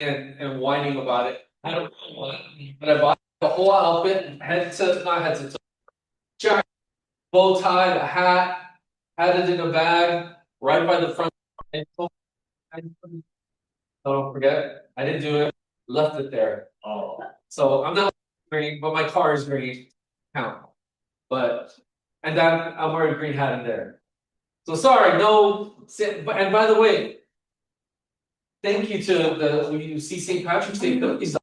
and whining about it. I don't know what, but I bought the whole outfit, not headset, jacket, bow tie, a hat, had it in a bag right by the front. Don't forget, I didn't do it, left it there. Oh. So I'm not green, but my car is green. Count. But, and then I'm wearing a green hat in there. So sorry, no, and by the way, thank you to when you see St. Patrick's Day cookies.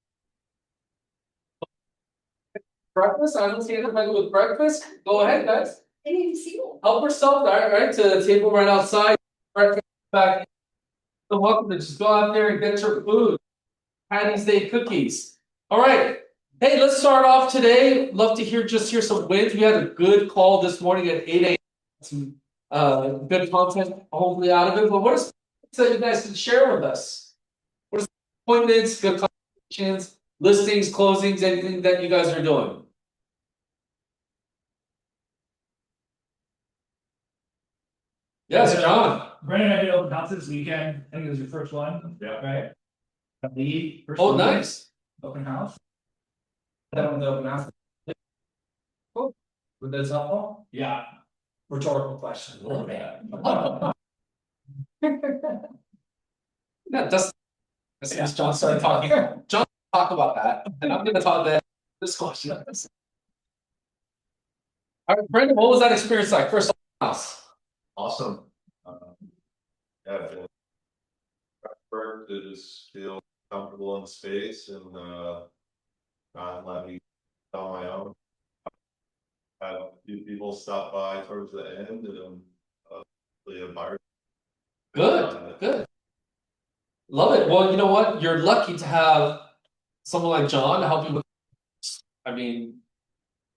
Breakfast? I don't see anybody with breakfast. Go ahead, guys. I didn't see you. Help yourself, right? To the table right outside. Breakfast back. So welcome to just go out there and get your food. Patty's Day cookies. All right. Hey, let's start off today. Love to hear some wins. We had a good call this morning at 8 a.m. Some good content hopefully out of it. But what is that you guys can share with us? What is appointments, good conversations, listings, closings, anything that you guys are doing? Yes, John. Brandon, I did open house this weekend. I think it was your first one. Yeah. Right. Lead. Oh, nice. Open house. That one, the open house. Cool. With this helpful? Yeah. Rhetorical question. Yeah, that's John started talking. John, talk about that, and I'm going to talk about this question. All right, Brendan, what was that experience like? First house. Awesome. Yeah, to just feel comfortable in space and not let me on my own. I had a few people stop by towards the end and really admired. Good. Love it. Well, you know what? You're lucky to have someone like John to help you with. I mean,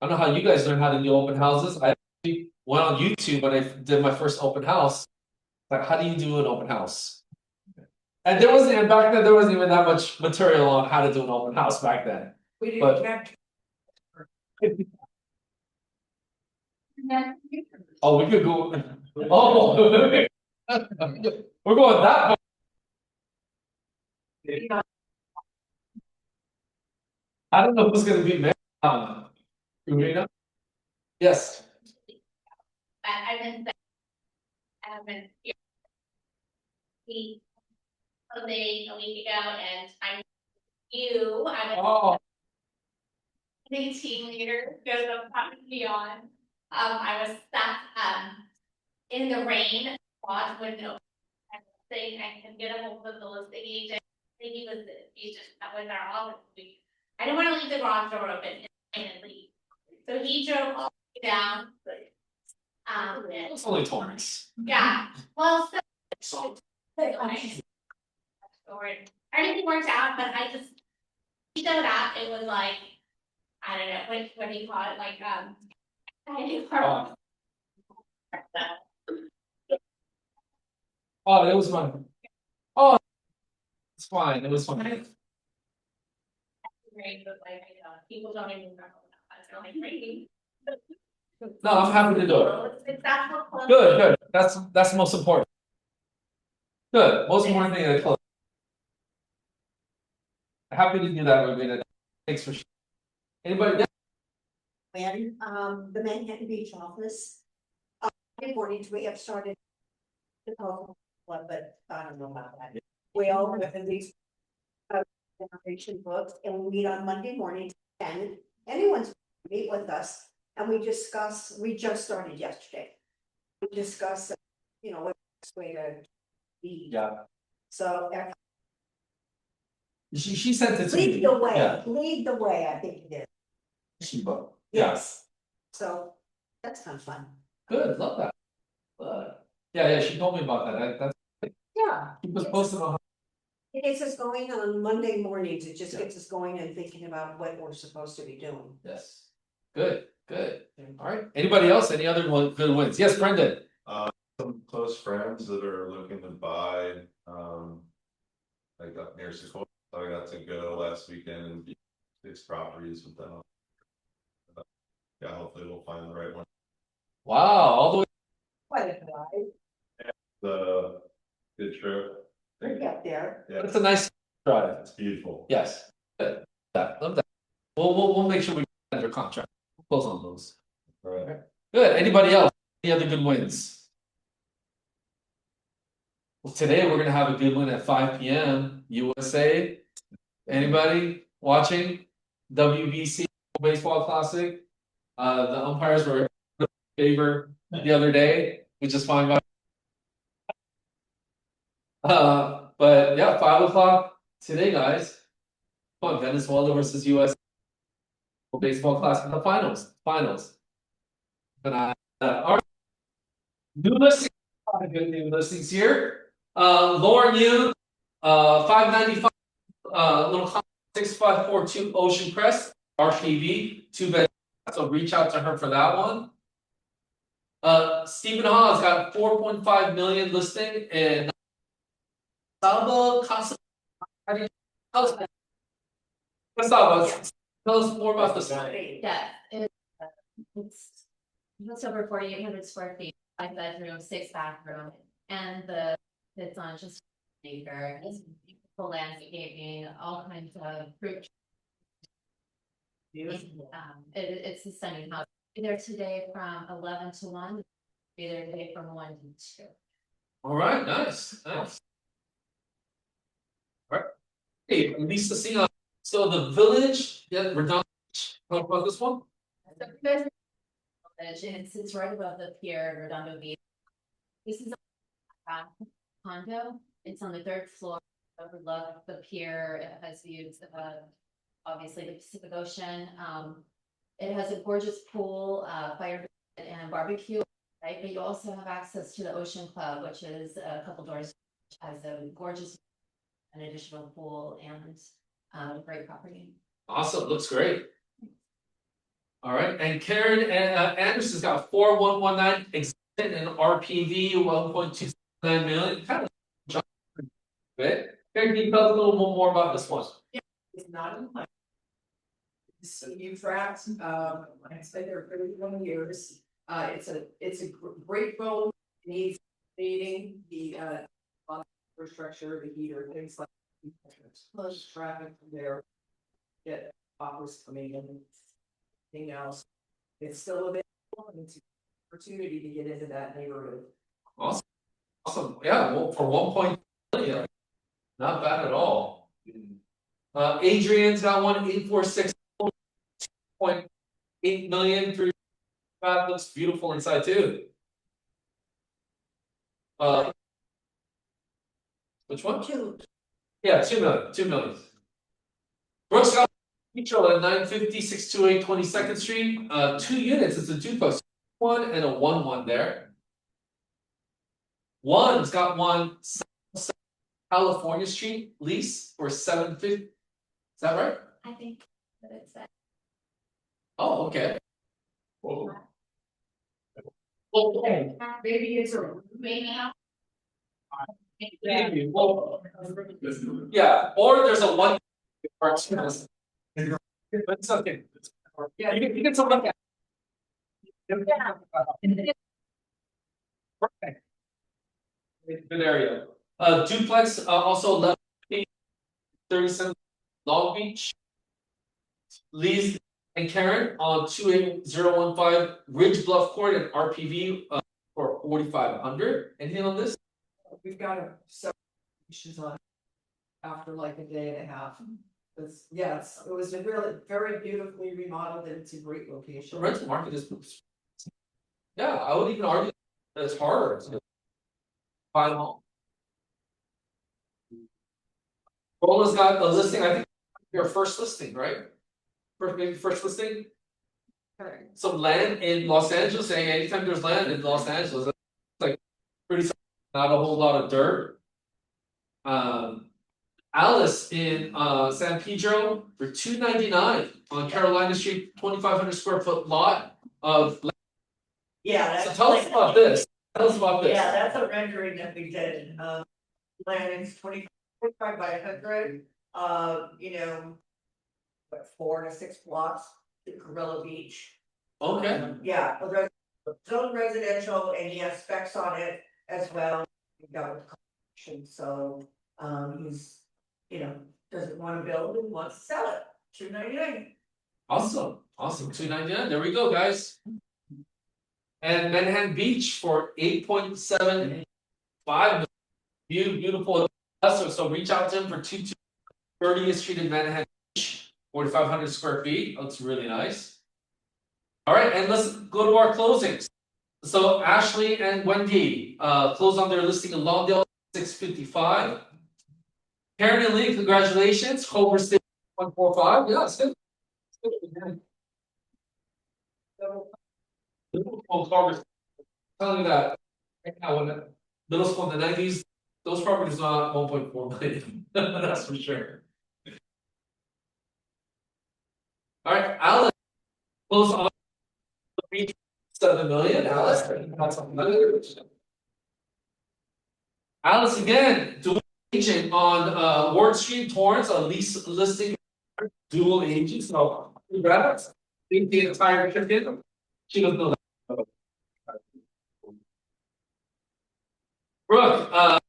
I don't know how you guys learn how to do open houses. I actually went on YouTube when I did my first open house. Like, how do you do an open house? And back then there wasn't even that much material on how to do an open house back then. We didn't have. Oh, we could go. Oh, we're going that. I don't know who's going to be married. Yes. I've been here something a week ago, and I'm the team leader goes up to me on. I was stuck in the rain, watch with no thing. I can get a hold of the listing agent. I think he's just with our office. I didn't want to leave the garage door open and leave. So he drove all the way down. It's only Torrance. Yeah. Well, everything worked out, but he showed up. It was like, I don't know what do you call it, like Oh, it was fun. Oh, it's fine. It was fun. Great, but like people don't even remember that. Like rain. No, I'm happy to do it. Good. That's most important. Good. Most important thing is close. Happy to do that, Rubina. Thanks for sharing. Anybody? When the Manhattan Beach office, according to we have started to call one, but I don't know about that. We all have these generation books, and we meet on Monday morning, and anyone's meet with us, and we discuss. We just started yesterday. We discuss, what best way to be. Yeah. So she sent it to lead me. the way. Yeah. Lead the way. I think it is. Yes. So that's kind of fun. Good. Love that. Yeah. She told me about that. Yeah. She was posted on. It gets us going on Monday mornings. It just gets us going and thinking about what we're supposed to be doing. Yes. Good. All right. Anybody else? Any other good wins? Yes, Brendan. Some close friends that are looking to buy, like up near Sequoia. I got to go last weekend and be 6 properties with them. Yeah, hopefully we'll find the right one. Wow, all the way. Quite a drive. The good trip. We're up there. Yeah. That's a nice Drive. It's beautiful. Yes. Good. Love that. We'll make sure we get under contract. We'll close on those. All right. Good. Anybody else? Any other good wins? Well, today we're gonna have a good win at 5 p.m. USA. Anybody watching? WBC Baseball Classic. The umpires were in favor the other day, which is fine. But yeah, 5 o'clock today, guys. Come on, Venezuela versus US Baseball Classic in the finals. And all right, new listings. Good new listings here. Lauren Yu, 595, little 6542 Ocean Crest, RPV, 2 bed. So reach out to her for that one. Stephen Ha's got 4.5 million listing in Saba Casa. How do you tell us? Tell us more about this one. Yeah, it's just over 4,800 square feet, 5 bedroom, 6 bathroom, and it's on just an acre. It's beautiful landscaping, all kinds of fruit. It's a stunning house. Be there today from 11 to 1. Be there today from 1 to 2. All right, nice. All right. Hey, Lisa, see, so the village, yeah, we're done. Talk about this one. So you guys, it sits right above the pier, Redondo Beach. This is a condo. It's on the 3rd floor. Overlook the pier. It has views of obviously the Pacific Ocean. It has a gorgeous pool, fire pit and barbecue. Right, but you also have access to the Ocean Club, which is a couple doors, which has a gorgeous, an additional pool and great property. Awesome, looks great. All right, and Karen Anderson's got 4119 existing and RPV 1.29 million. Kind of bit. Karen, can you tell us a little more about this one? It's not in my. So you tracked, I spent there 31 years. It's a great road, needs meeting the infrastructure, the heater, things like. Plus traffic from there. Get offers coming in. Anything else. It's still available and it's an opportunity to get into that neighborhood. Awesome. Yeah, well, for 1 million, not bad at all. Adrian's got 1,846.8 million through. That looks beautiful inside too. Which one? 2. Yeah, 2 million. 2 million. Brooks got at 950 628 22nd Street. 2 units. It's a duplex. 1 and a 1-1 there. One's got 1 California Street lease for 750. Is that right? I think that it's that. Oh, okay. Whoa. Maybe it's a. Maybe. Well, yeah, or there's a 1. But it's okay. Yeah, you can look at. Perfect. Good area. Duplex, also 1137 Long Beach. Lee's and Karen on 28015 Ridge Bluff Court and RPV for 4,500. Anything on this? We've got a several issues on. After like a day and a half. It was a really very beautifully remodeled and it's a great The location. rental market is. Yeah, I would even argue that it's harder to buy a home. Rola's got a listing, I think your first listing, right? First listing? Correct. Some land in Los Angeles, saying anytime there's land in Los Angeles, it's like pretty, not a whole lot of dirt. Alice in San Pedro for $299 on Carolina Street, 2,500 square foot lot of. Yeah, So that's. tell us about this. Tell us about this. Yeah, that's a rendering that we did, land is 25 by 100, what, 4 to 6 blocks to Gorilla Beach. Okay. Yeah, zone residential, and he has specs on it as well. We got with the collection, so, he's doesn't wanna build and wants to sell it, $299. Awesome, awesome, $299, there we go, guys. And Manhattan Beach for $8.75 million, beautiful investor, so reach out to him for 30th Street in Manhattan Beach, 4,500 square feet, looks really nice. All right, and let's go to our closings. So Ashley and Wendy, closed on their listing in Lawndale, 655. Karen and Lee, congratulations, Culver City, 145, yeah, it's good. Culver, telling you that, right now, when the middle school in the 90s, those properties are not 1.4 million, that's for sure. All right, Alice, close on 7 million, Alice, that's something. Alice again, dual agent on Ward Street, Torrance, a lease listing, dual agent, so congrats. Think the entire chicken. She doesn't know that. Brooke,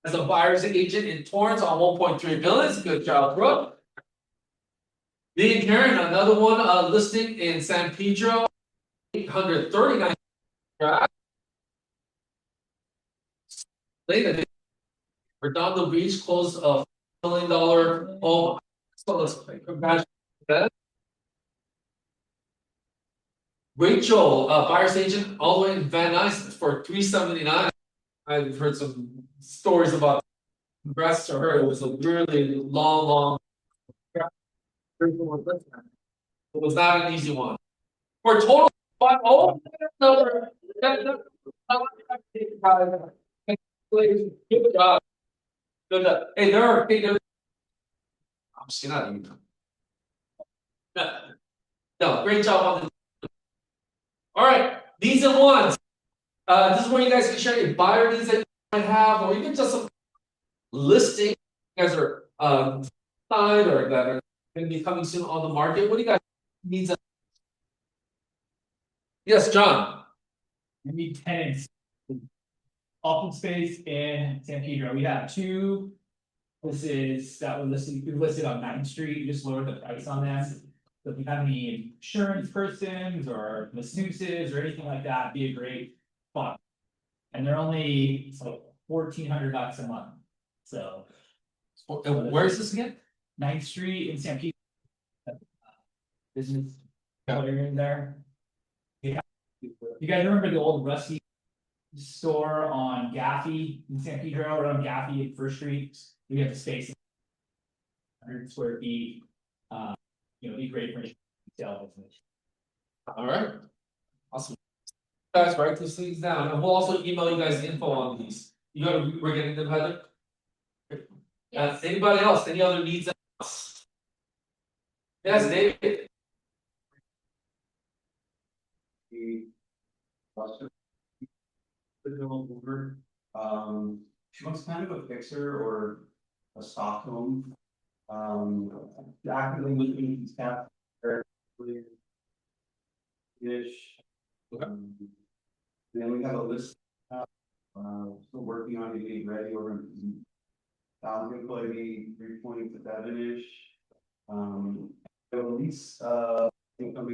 as a buyer's agent in Torrance on 1.3 billion, good job, Brooke. Lee and Karen, another one listing in San Pedro, 839. Later, Redondo Beach closed a $1 million home. So let's congratulate that. Rachel, buyer's agent all the way in Van Nuys for $379. I've heard some stories about. Congrats to her. It was a really long. It was not an easy one. For a total, number. Good job. Good job. Hey, there. I'm seeing that you. No, great job on the. All right, these are ones. This is where you guys can share your buyer needs that you might have, or even just some listing. You guys are signed or that are going to be coming soon on the market. What do you guys need? Yes, John. We need tenants. Office space in San Pedro. We have two. This is that we listed on 9th Street. You just lowered the price on them. So if you have any insurance persons or masseuses or anything like that, be a great spot. And they're only like $1,400 a month. So Where is this again? 9th Street in San Pedro. Business area in there. Yeah. You guys remember the old Rusty store on Gaffey in San Pedro, or on Gaffey at First Street? We have the space, 100 square feet. Be great for retail business. All right, awesome. You guys, write these things down, and we'll also email you guys the info on these. You gotta, we're getting them, Heather. Yes. Anybody else? Any other needs? Yes, David. She wants kind of a fixer or a stock home. Actively looking at staff ish. Then we have a list. Still working on getting ready over. Going to probably be 3.7 ish. At least income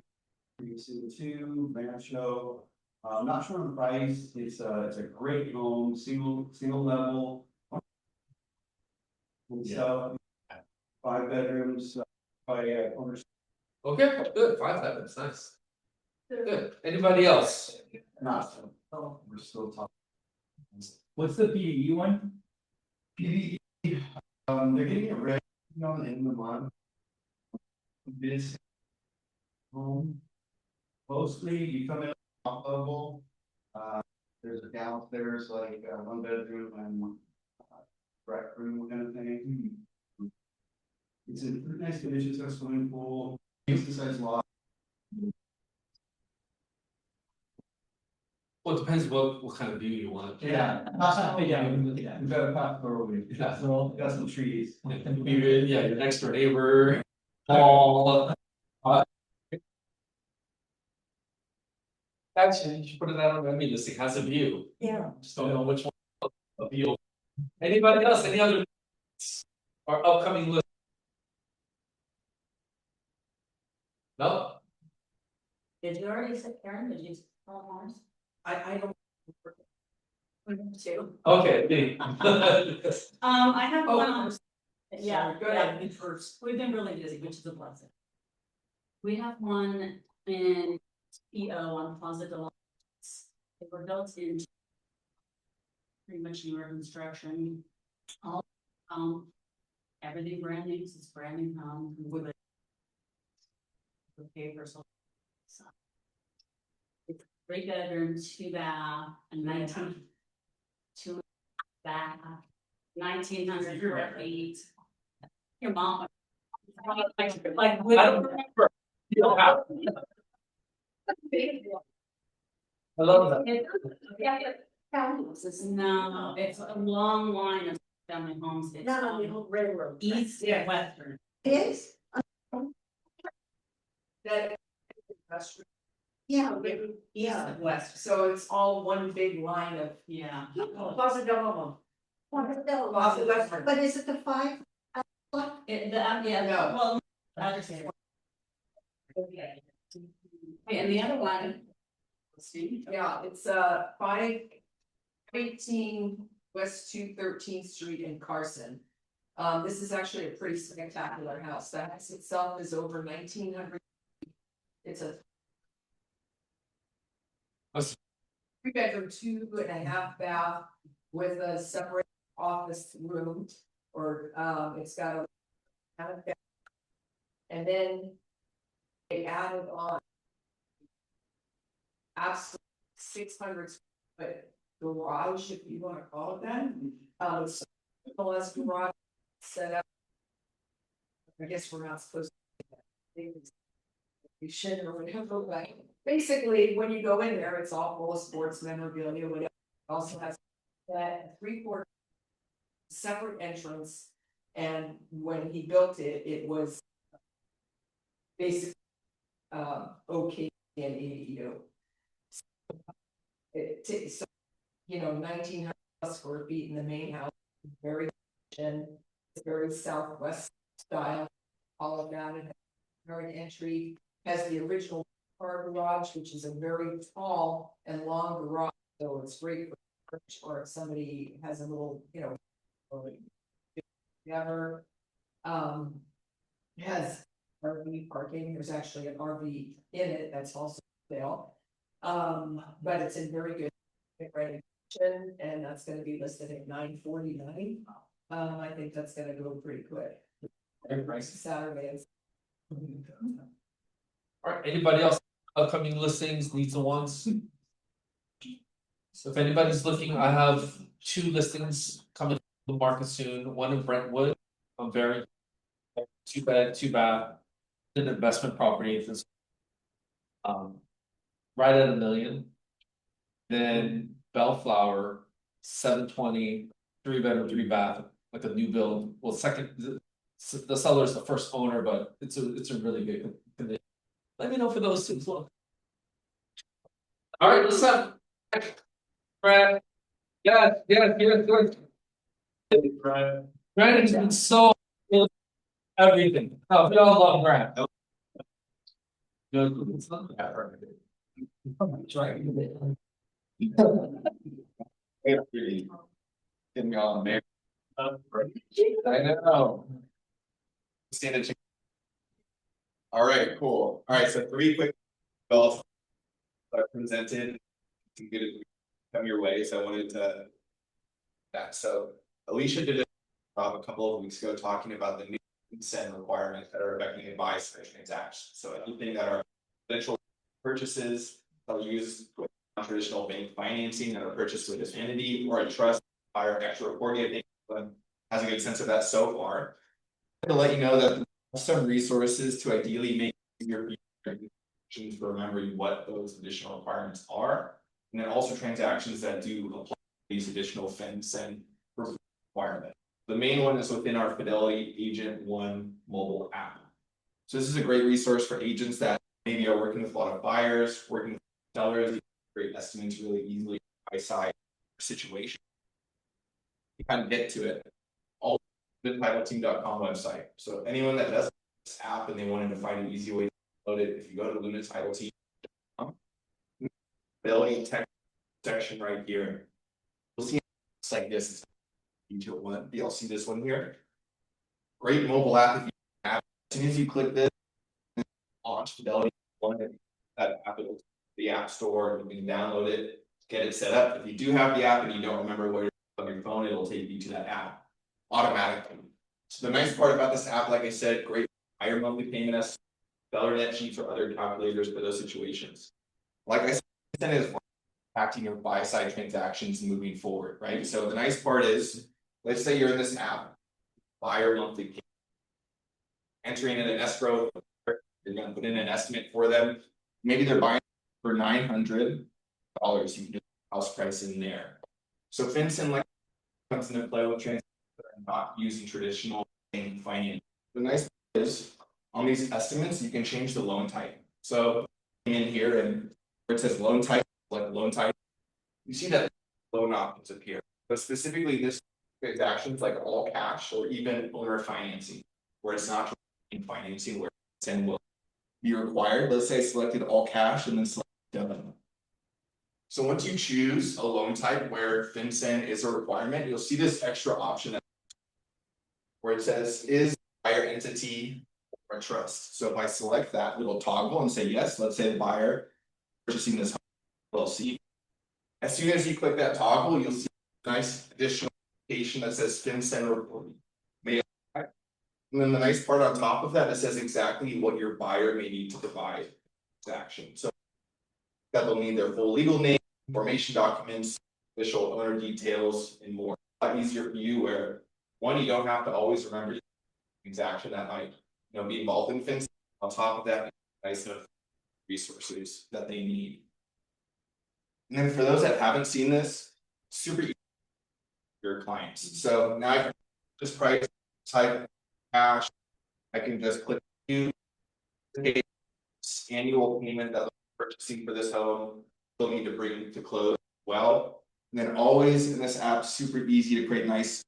two Rancho. I'm not sure on price. It's a great home, single level. And so 5 bedrooms, by Okay, good. 5 seconds, nice. Good. Anybody else? not. We're still talking. What's the PDE one? PDE. They're getting it ready on the end of the month. This home. Mostly you come in top level. There's a downstairs like 1 bedroom and 1 rec room kind of thing. It's in pretty nice condition. It's got a swimming pool, decent sized lot. Well, it depends what kind of view you want. Yeah, we've got a path forward. Yeah. So got some trees. Yeah, your next door neighbor. All. Actually, you should put it out on the listing, has a view. Yeah. Just don't know which one. A view. Anybody else? Any other? Our upcoming list. No? Did you already say Karen, did you call Mars? I don't. Two. Okay, me. I have Oh, one, first. yeah, Sorry, go ahead, first. we've been really busy, which is a blessing. We have one in PO on Plaza de la. They were built in. Pretty much newer construction. All, everything brand new, it's brand new home with it. The papers. So. It's 3 bedroom, 2 bath, and 19. 2 bath, 1,900 square feet. Your mom. Like, I don't remember. You don't have. I love that. No, it's a long line of family homes. It's Not on the whole railroad. east and western. It is. That. Yeah. East and west, so it's all one big line of. Yeah. Plaza del Homo. Plaza Western. But is it the 5? Yeah, No. well, I'll just say. Okay, and the other one. Yeah, it's 518 West 213th Street in Carson. This is actually a pretty spectacular house. The house itself is over 1,900. It's a 3 bedroom, 2.5 bath with a separate office room, or it's got a. And then they added on. Absolutely 600 square foot garage, if you wanna call it that. So less garage set up. I guess we're not supposed to. We should or whatever, but basically, when you go in there, it's all full of sports memorabilia, whatever. It also has that 3/4 separate entrance, and when he built it, it was. Basically, okay and ADU. It takes, you know, 1,900 square feet in the main house, very, and it's very southwest style, all of that, and very entry, has the original car garage, which is a very tall and long garage, so it's great for, or if somebody has a little, you know, whatever. Has RV parking, there's actually an RV in it that's also sale. But it's in very good condition, and that's gonna be listed at $949. I think that's gonna go pretty quick. Saturday. Alright, anybody else upcoming listings, needs and wants? So if anybody's looking, I have 2 listings coming to the market soon, one in Brentwood, I'm very. 2 bed, 2 bath, an investment property, it's. Right at $1 million. Then Bellflower, 720, 3 bedroom, 3 bath, like a new build, well, the seller's the first owner, but it's a really good condition. Let me know for those 2 as well. Alright, let's have. Brad. Yes, good. Brad. Brad has been so. Everything, oh, we all love Brad. Good, it's not that right. Try. Really. Getting me all married. I know. All right, cool. All right, so 3 quick bills that presented to get it come your way. So I wanted to. That so Alicia did a couple of weeks ago talking about the new consent requirements that are affecting the buy-side transactions. So anything that are potential purchases that are used with non-traditional bank financing that are purchased with this entity or a trust buyer extra reporting, I think has a good sense of that so far. To let you know that some resources to ideally make your to remember what those additional requirements are, and then also transactions that do apply these additional FinCEN and requirements. The main one is within our Fidelity Agent One mobile app. So this is a great resource for agents that maybe are working with a lot of buyers, working with sellers, great estimates really easily by side situation. You kind of get to it. All the titleteam.com website. So anyone that does this app and they wanted to find an easy way to load it, if you go to lunatitleteam.com, ability tech section right here, you'll see it's like this. It's detail one. You'll see this one here. Great mobile app. If you have, as soon as you click this, launch Fidelity one, that app will the app store. You can download it, get it set up. If you do have the app and you don't remember where on your phone, it'll take you to that app automatically. So the nice part about this app, like I said, great higher monthly payment as Beller net sheets or other calculators for those situations. Like I said, is impacting your buy side transactions moving forward, right? So the nice part is, let's say you're in this app, buyer monthly payment, entering in an escrow, you're going to put in an estimate for them. Maybe they're buying for $900. You can do house price in there. So FinCEN like comes into play with transactions that are not using traditional bank finance. The nice part is on these estimates, you can change the loan type. So in here and where it says loan type, like loan type, you see that loan options appear. But specifically this transactions like all cash or even owner financing, where it's not financing where FinCEN will be required. Let's say I selected all cash and then select done. So once you choose a loan type where FinCEN is a requirement, you'll see this extra option where it says is buyer entity or trust. So if I select that, it'll toggle and say yes. Let's say the buyer purchasing this LLC. As soon as you click that toggle, you'll see a nice additional notification that says FinCEN reporting. And then the nice part on top of that, it says exactly what your buyer may need to provide transaction. So that they'll need their full legal name, formation documents, official owner details, and more. A lot easier for you where one, you don't have to always remember the transaction that might be involved in FinCEN. On top of that, nice resources that they need. And then for those that haven't seen this, super easy for your clients. So now I can just price type cash. I can just click new annual payment that we're purchasing for this home. Still need to bring to close well. And then always in this app, super easy to create nice.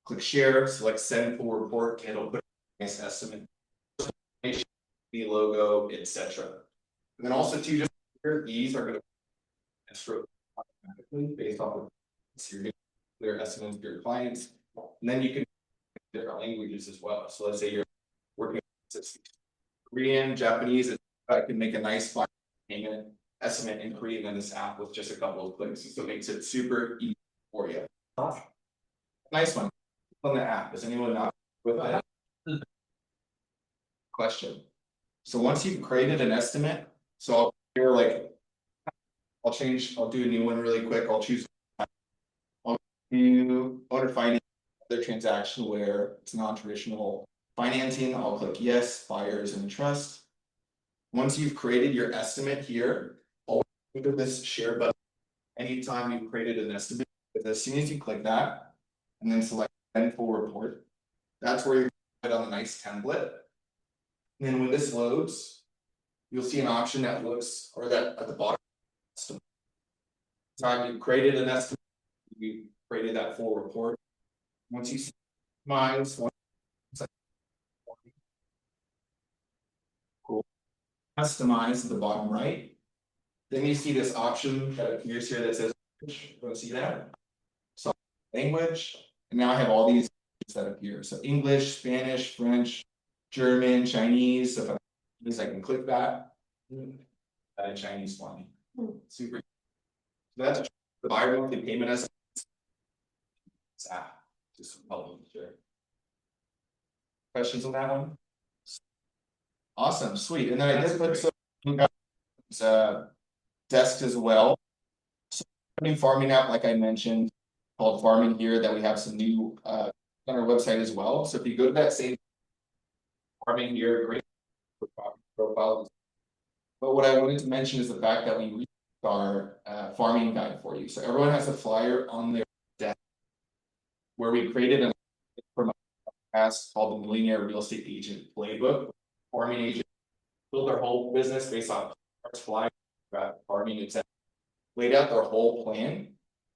Click share, select send full report, and it'll put a nice estimate, the logo, etc. And then also too, just here, these are going to escrow automatically based off of clear estimates for your clients. And then you can different languages as well. So let's say you're working with Korean, Japanese, I can make a nice payment estimate in Korean in this app with just a couple of clicks. So it makes it super easy for you. Nice one on the app. Is anyone not with that? Question. So once you've created an estimate, so I'll do a new one really quick. I'll choose I'll do owner finance, other transaction where it's non-traditional financing. I'll click yes, buyers and trust. Once you've created your estimate here, always go to this share button anytime you've created an estimate. As soon as you click that and then select send full report, that's where you're going to put on a nice template. And then when this loads, you'll see an option that looks, or that at the bottom. Time you created an estimate, you created that full report. Once you see mines, cool. Customize at the bottom right. Then you see this option that appears here that says, you want to see that? So language, and now I have all these that appear. So English, Spanish, French, German, Chinese. So if I can click that, add a Chinese one. Super. So that's the buyer monthly payment as just public share. Questions on that one? Awesome, sweet. And then I did put some desk as well. So new farming app, like I mentioned, called Farming here that we have some new on our website as well. So if you go to that same Farming here, great profile. But what I wanted to mention is the fact that we our farming guide for you. So everyone has a flyer on their desk where we created a from a past called the Millionaire Real Estate Agent Playbook. Farming agent build their whole business based on flyer, farming, etc. Laid out their whole plan.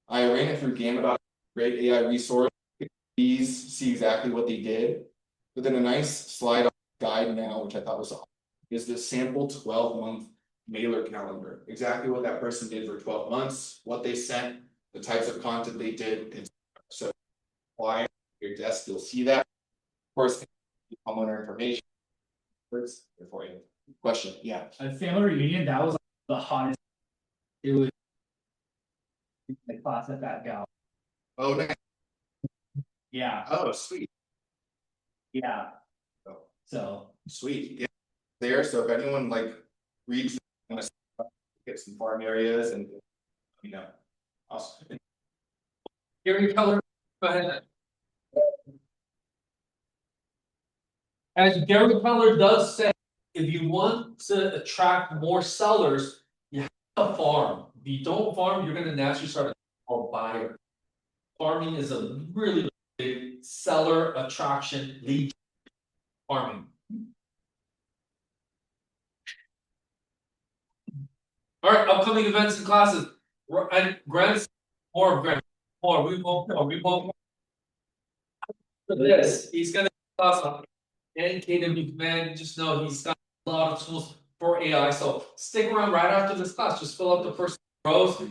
I ran it through Gamma, great AI resource. These see exactly what they did. But then a nice slide guide now, which I thought was awesome, is the sample 12-month mailer calendar. Exactly what that person did for 12 months, what they sent, the types of content they did. And so why your desk, you'll see that. Of course, homeowner information. Words for you. Question, yeah. At family reunion, that was the hottest. It was. The class at that gal. Oh, nice. Yeah, Oh, sweet. yeah. Oh. So. Sweet, yeah, there, so if anyone like reads, get some farm areas and, you know, awesome. Gary Keller, go ahead. As Gary Keller does say, if you want to attract more sellers, you have to farm. If you don't farm, you're gonna naturally start a buyer. Farming is a really big seller attraction lead farming. All right, upcoming events and classes. And grants, more grants, more. We won't. For this, he's gonna class on and KWPV, man, just know he's got a lot of tools for AI. So stick around right after this class. Just fill up the first rows.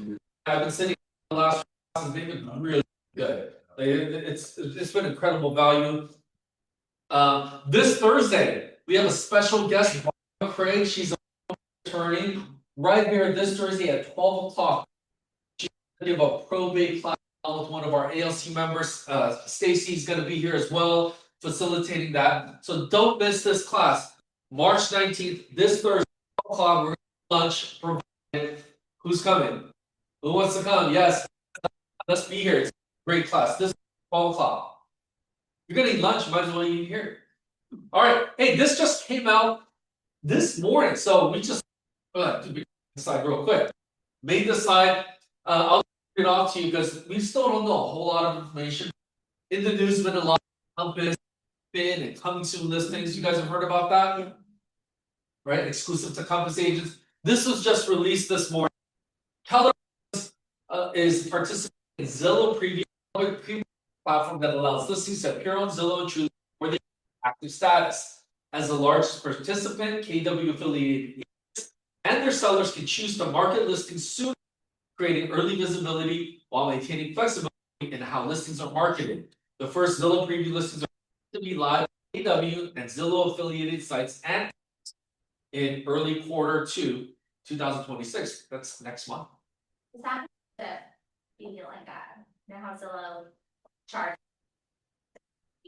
I've been sitting in the last class and they've been really good. It's been incredible value. This Thursday, we have a special guest, Craig. She's a attorney right here this Thursday at 12 o'clock. She's gonna give a probate class with one of our ALC members. Stacy's gonna be here as well, facilitating that. So don't miss this class. March 19th, this Thursday, 12 o'clock, we're gonna lunch provided. Who's coming? Who wants to come? Yes. Let's be here. It's a great class. This 12 o'clock. You're gonna eat lunch, might as well eat here. All right. Hey, this just came out this morning. So we just decide real quick. Made the side. I'll read it off to you because we still don't know a whole lot of information. In the news, been a lot of Compass, Bin, and coming soon listings. You guys have heard about that? Yeah. Right? Exclusive to Compass agents. This was just released this morning. Keller is participating in Zillow Preview platform that allows listings to appear on Zillow and Truly for the active status. As the largest participant, KW affiliated and their sellers can choose to market listings sooner, creating early visibility while maintaining flexibility in how listings are marketed. The first Zillow preview listings are to be live on KW and Zillow affiliated sites and in early quarter 2, 2026. That's next month. Is that be like that? Now how Zillow charge?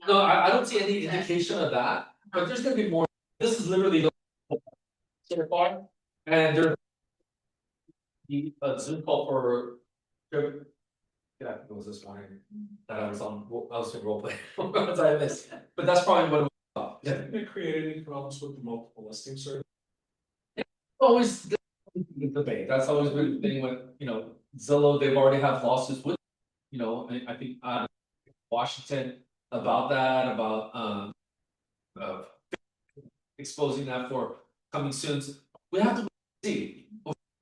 No, I don't see any indication of that, but there's gonna be more. This is literally the so far, and there's a Zoom call for. Yeah, it was this morning that I was on. I was in role play. What was I missed? But that's probably what it was. Yeah. Did it create any problems with the multiple listing service? Always the debate. That's always been the thing with Zillow. They've already have lawsuits with I think Washington about that about exposing that for coming soon. We have to see.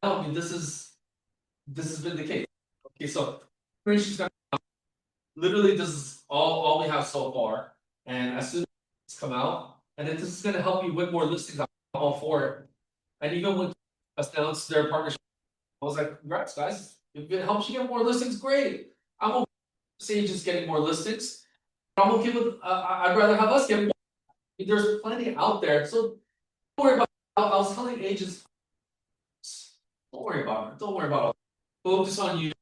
I mean, this has been the case. Okay, so literally this is all we have so far, and as soon as it's come out, and then this is going to help you with more listings. I'm all for it. And even when us announced their partnership, I was like, congrats guys, if it helps you get more listings, great. I'm okay with agents getting more listings. I'm okay with I'd rather have us get more. There's plenty out there, so don't worry about it. I was telling agents, don't worry about it. Don't worry about it. Focus on you.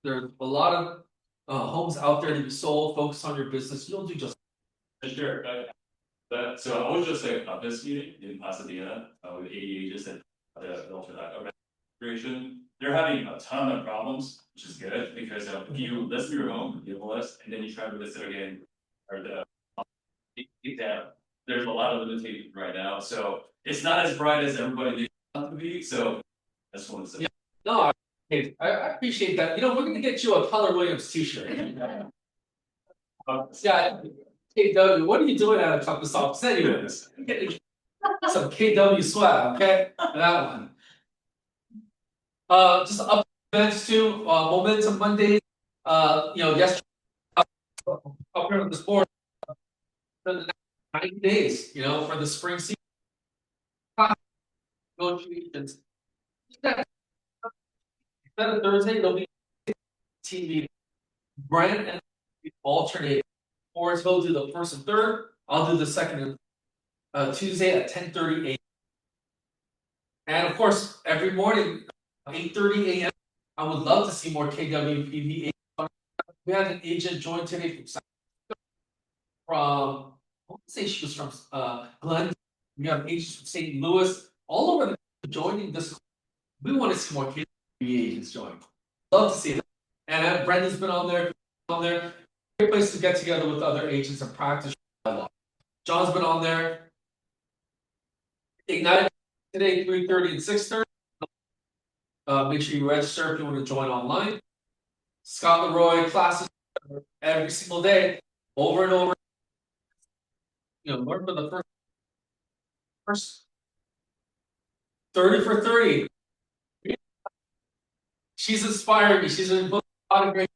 There's a lot of homes out there to be sold. Focus on your business. You'll do just. Sure. So I was just at this meeting in Pasadena with 80 agents at the Filter that administration. They're having a ton of problems, which is good because if you list your home, you have a list, and then you try to list it again, or there's a lot of limitations right now. So it's not as bright as everybody thinks it to be. So I just want to say. Yeah. No, I appreciate that. We're gonna get you a Keller Williams t-shirt. Yeah. KW, what are you doing at a Compass office anyways? Some KW swag, okay? That one. Just up events too, Momentum Mondays. Yesterday up here on this board for the next 90 days, you know, for the spring season. Negotiations. Instead of Thursday, there'll be team meeting. Brent and I alternate. Or he'll do the first and third, I'll do the second and Tuesday at 10:30 a.m. And of course, every morning, 8:30 a.m. I would love to see more KWPV. We had an agent join today from I want to say she was from Glen. We have agents from St. Louis, all over the joining this. We want to see more KWPV agents join. Love to see that. And Brendan's been on there. Great place to get together with other agents and practice. John's been on there. Ignite today, 3:30 and 6:30. Make sure you register if you want to join online. Scott Leroy classes every single day, over and over. You know, learn for the first 30 for 30. She's inspired me. She's in a lot of great.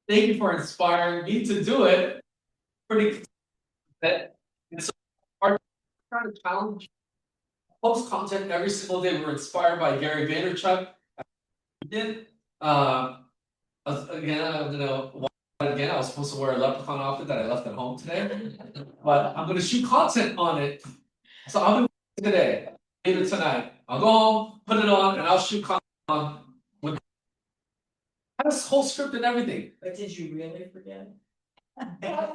Thank you for inspiring me to do it. Pretty and so our trying to challenge. Post content every single day. We're inspired by Gary Vaynerchuk. Again, again, I'm gonna again. I was supposed to wear a leprechaun outfit that I left at home today, but I'm gonna shoot content on it. So I'll do it today, later tonight. I'll go home, put it on, and I'll shoot content on with. I have this whole script and everything. But did you really forget? Yeah.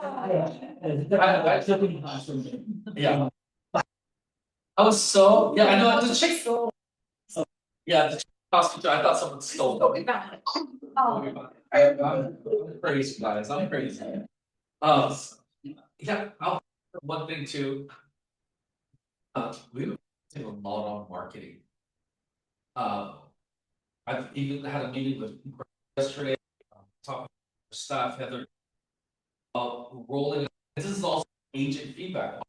I was so I know the chick. Yeah, the chick costume. I thought someone stole it. I'm crazy, guys. I'm crazy. Yeah. One thing too. We do a lot on marketing. I've even had a meeting with yesterday. Talking to staff, Heather. Rolling. This is also agent feedback.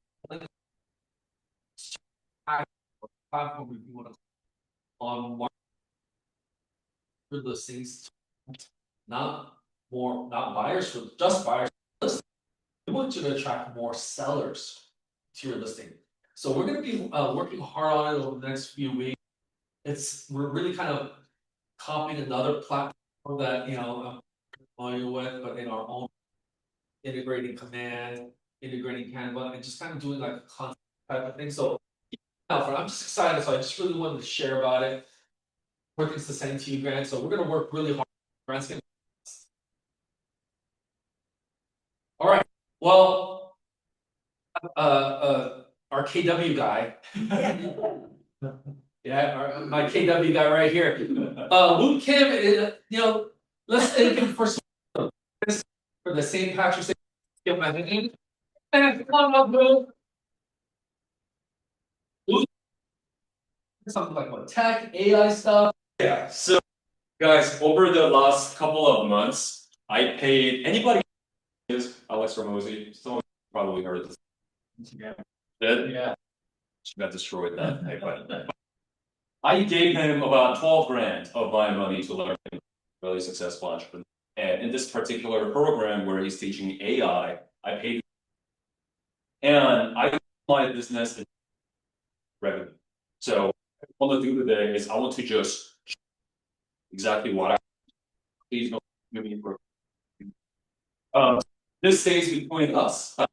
Platform if you want to on market for listings, not buyers for just buyers. We want you to attract more sellers to your listing. So we're going to be working hard on it over the next few weeks. We're really kind of copying another platform that I'm familiar with, but in our own integrating command, integrating Canva, and just kind of doing like a content type of thing. So I'm just excited, so I just really wanted to share about it. More things to send to you, Grant. So we're gonna work really hard. Grant's gonna. All right. Well, our KW guy. Yeah, my KW guy right here. Luke Kim, let's thank him for the St. Patrick's Day. Give my hand. And come on, Luke. Something like what tech, AI stuff. Yeah, so guys, over the last couple of months, I paid anybody is Alex Ramosi. Someone probably heard this. Yeah. She got destroyed that day, but I gave him about 12 grand of my money to learn really successful entrepreneur. And in this particular program where he's teaching AI, I paid and I my business in revenue. So what I want to do today is I want to just exactly what I please don't give me for this stays between us. You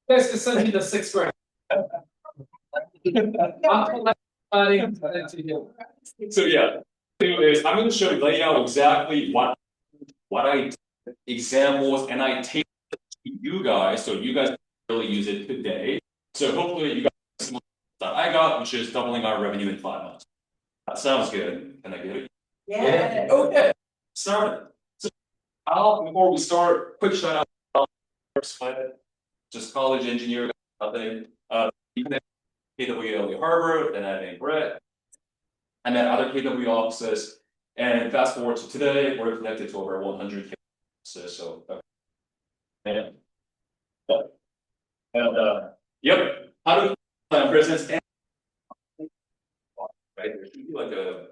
guys can send me the 6 grand. So yeah, anyways, I'm going to show you lay out exactly what I did, examples, and I take it to you guys, so you guys can really use it today. So hopefully you guys that I got, which is doubling our revenue in 5 months. That sounds good. Can I get it? Yeah. Okay. Start. So before we start, quick shout out. Just college engineer, nothing. KWPV Harvard, then I think Brett, and then other KW offices. And fast forward to today, we're connected to over 100 offices. So, yep. How do plan presence and right? There should be like a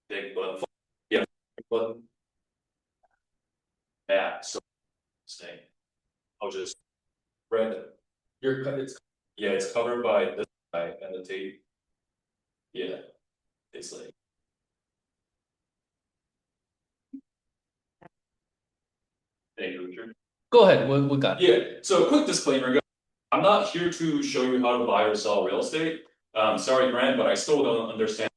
big button. Yeah, big button. Yeah. So just read it. It's covered by this guy and the tape. Yeah, it's like. Thank you, Richard. Go ahead, we got it. Yeah, so quick disclaimer, guys. I'm not here to show you how to buy or sell real estate. Sorry, Grant, but I still don't understand.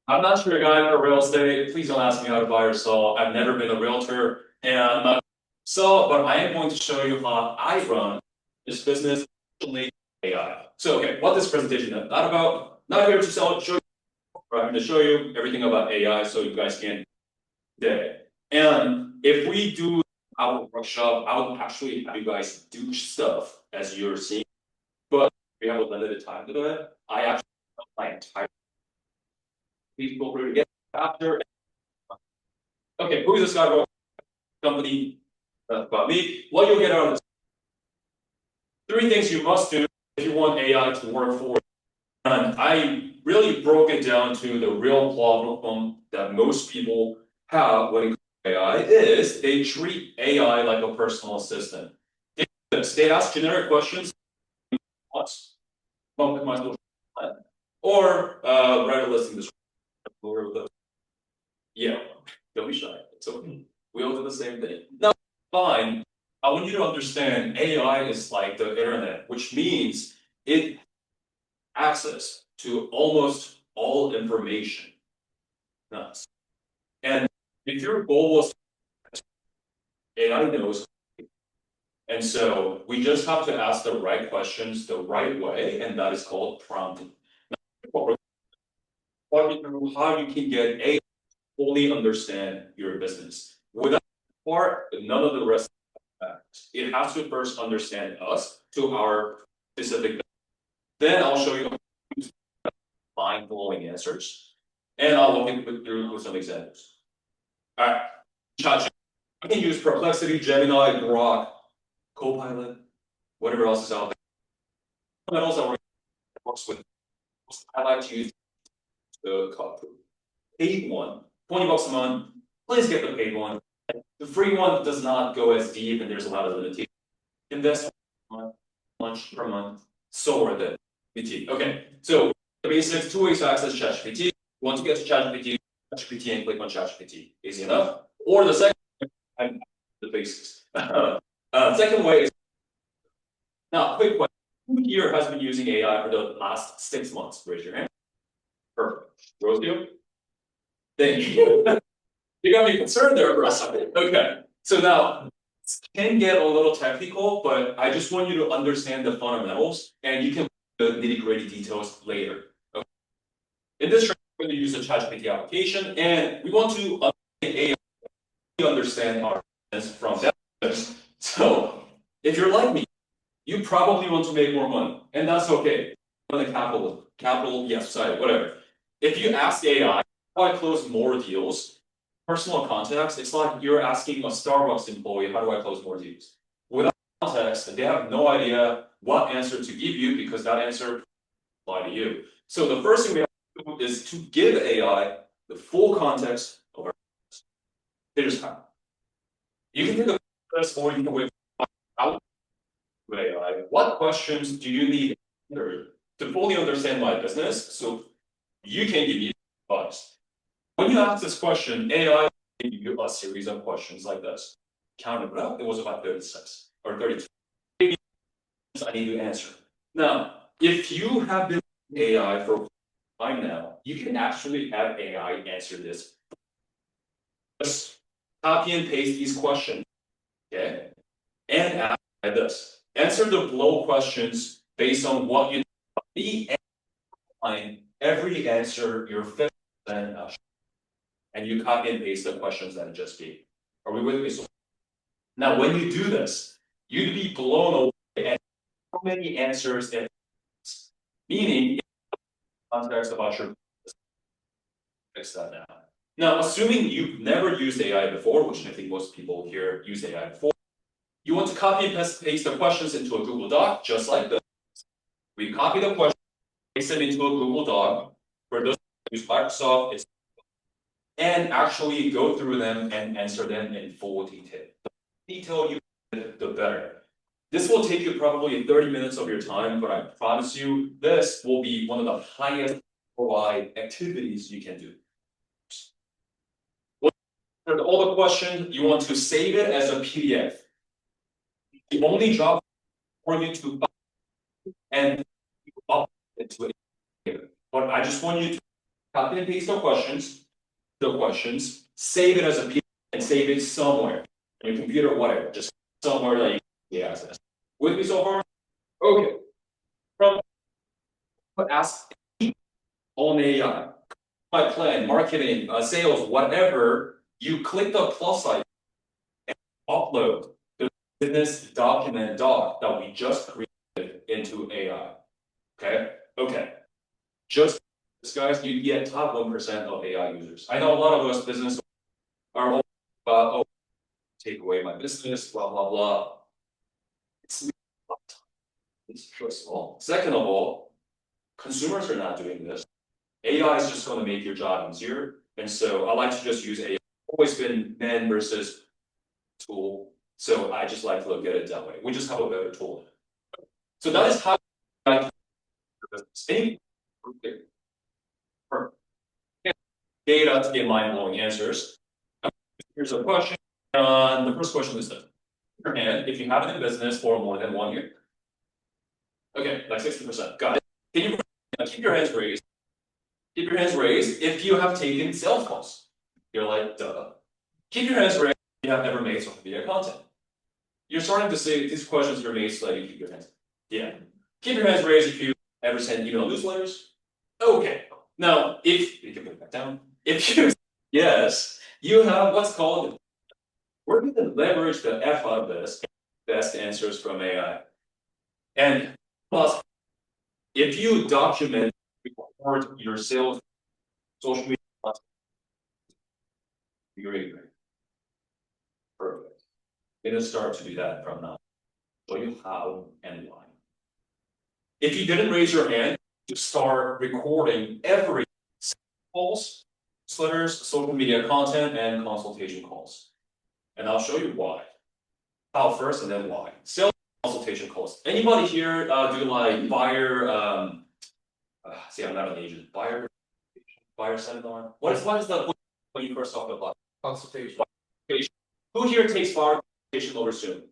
I'm not your guy for real estate. Please don't ask me how to buy or sell. I've never been a realtor, and I'm not but I am going to show you how I run this business, especially AI. So, okay, what this presentation is not about. Not here to sell, show you. I'm going to show you everything about AI, so you guys can get it. And if we do our workshop, I will actually have you guys do stuff as you're seeing. But we have a limited time to do it. I actually have my entire. Please feel free to get after. Okay, who is this guy about company? About me. What you'll get out of this. 3 things you must do if you want AI to work for you. And I really broke it down to the real problem that most people have when it comes to AI is they treat AI like a personal assistant. They ask generic questions, or write a listing description. Yeah, don't be shy. It's okay. We all do the same thing. Now, fine. I want you to understand AI is like the internet, which means it access to almost all information. Nuts. And if your goal was AI knows, and so we just have to ask the right questions the right way, and that is called prompting. Now, walk you through how you can get AI to fully understand your business. Without that part, none of the rest matters. It has to first understand us to our specific. Then I'll show you mind blowing answers, and I'll walk you through with some examples. All right, ChatGPT. I can use Perplexity, Gemini, Grok, Copilot, whatever else is out there. Fundamentals that works with. I like to use the paid one, $20 a month. Please get the paid one. The free one does not go as deep, and there's a lot of limitations. Invest much per month, so worth it. Okay, so the basics: 2 ways to access ChatGPT. Want to get to ChatGPT, and click on ChatGPT. Easy enough. Or the second, the basics. Second way is now. Quick question: who here has been using AI for the last 6 months? Raise your hand. Perfect. Rosie? Thank you. You got me concerned there for a second. Okay, so now it can get a little technical, but I just want you to understand the fundamentals, and you can put the nitty-gritty details later. Okay. In this training, we're going to use the ChatGPT application, and we want to understand our business from that. So, if you're like me, you probably want to make more money, and that's okay. On the capital, yes, side, whatever. If you ask AI, how do I close more deals? Personal context, it's like you're asking a Starbucks employee, how do I close more deals? Without context, they have no idea what answer to give you because that answer apply to you. So the first thing we have to do is to give AI the full context of our business. Here's how. You can take a this, or you can wait out with AI. What questions do you need to fully understand my business so you can give me advice? When you ask this question, AI will give you a series of questions like this. Counted it up, it was about 36 or 32. I need to answer. Now, if you have been AI for a time now, you can actually have AI answer this. Just copy and paste these questions, okay? And ask this. Answer the below questions based on what you need, and every answer you're 50% and you copy and paste the questions that I just gave. Are we with me? So now, when you do this, you'd be blown away at how many answers it has. Meaning, context about your business. Fix that now. Now, assuming you've never used AI before, which I think most people here use AI before, you want to copy and paste the questions into a Google Doc, just like this. We copy the questions, paste them into a Google Doc. For those who use Microsoft, it's and actually go through them and answer them in full detail. detail you, the better. This will take you probably 30 minutes of your time, but I promise you, this will be one of the highest ROI activities you can do. For all the questions, you want to save it as a PDF. The only job for you to and upload it to it. But I just want you to copy and paste the questions, save it as a PDF and save it somewhere on your computer or whatever, just somewhere that you can get access. With me so far? Okay. From ask on AI, my plan, marketing, sales, whatever, you click the plus sign and upload the business document doc that we just created into AI. Okay. Just guys, you get top 1% of AI users. I know a lot of us business are all about, oh, take away my business, blah, blah, blah. It's first of all. Second of all, consumers are not doing this. AI is just going to make your job easier. And so I like to just use AI. Always been man versus tool. So I just like to look at it that way. We just have a better tool. So that is how I can any data to get mind-blowing answers. Here's a question. The first question is this. Your hand, if you have it in business for more than 1 year. Okay, like 60%. Got it. Can you keep your hands raised? Keep your hands raised if you have taken sales calls. You're like, duh. Keep your hands raised if you have ever made social media content. You're starting to say these questions are made so that you keep your hands. Yeah. Keep your hands raised if you ever send email newsletters. Okay. Now, if you can put it back down, if you yes, you have what's called we're going to leverage the F out of this best answers from AI. And plus, if you document record your sales social media content, great. Perfect. It'll start to do that from now. Show you how and why. If you didn't raise your hand, you start recording every calls, newsletters, social media content, and consultation calls. And I'll show you why. How first and then why. Sales consultation calls. Anybody here do like buyer see, I'm not an agent. Buyer seminar. What is the when you first talk about consultation? Who here takes buyer consultation over Zoom?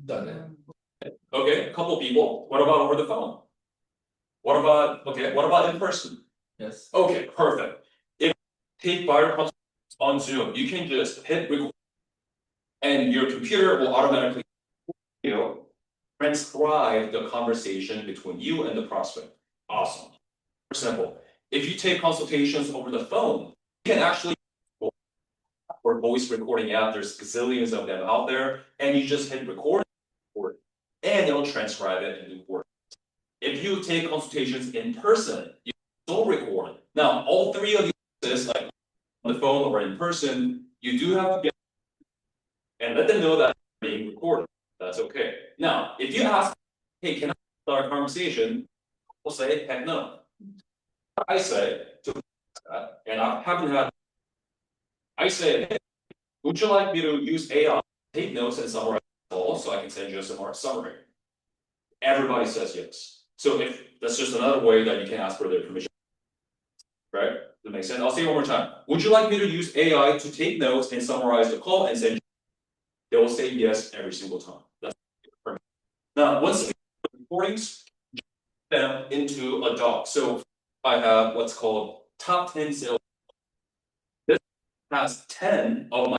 Done it. Okay, a couple people. What about over the phone? What about in person? Yes. Okay, perfect. If you take buyer consultation on Zoom, you can just hit record and your computer will automatically transcribe the conversation between you and the prospect. Awesome. For example, if you take consultations over the phone, you can actually or voice recording app, there's gazillions of them out there, and you just hit record, and it'll transcribe it and record. If you take consultations in person, you don't record. Now, all three of these, like on the phone or in person, you do have to get and let them know that they're being recorded. That's okay. Now, if you ask, hey, can I start a conversation? We'll say, heck no. I say, and I haven't had, I say, hey, would you like me to use AI, take notes and summarize all so I can send you a summary? Everybody says yes. So if that's just another way that you can ask for their permission. Right? That makes sense. I'll say it one more time. Would you like me to use AI to take notes and summarize the call and send you? They will say yes every single time. That's perfect. Now, once the recordings them into a doc. So I have what's called top 10 sales. This has 10 of my,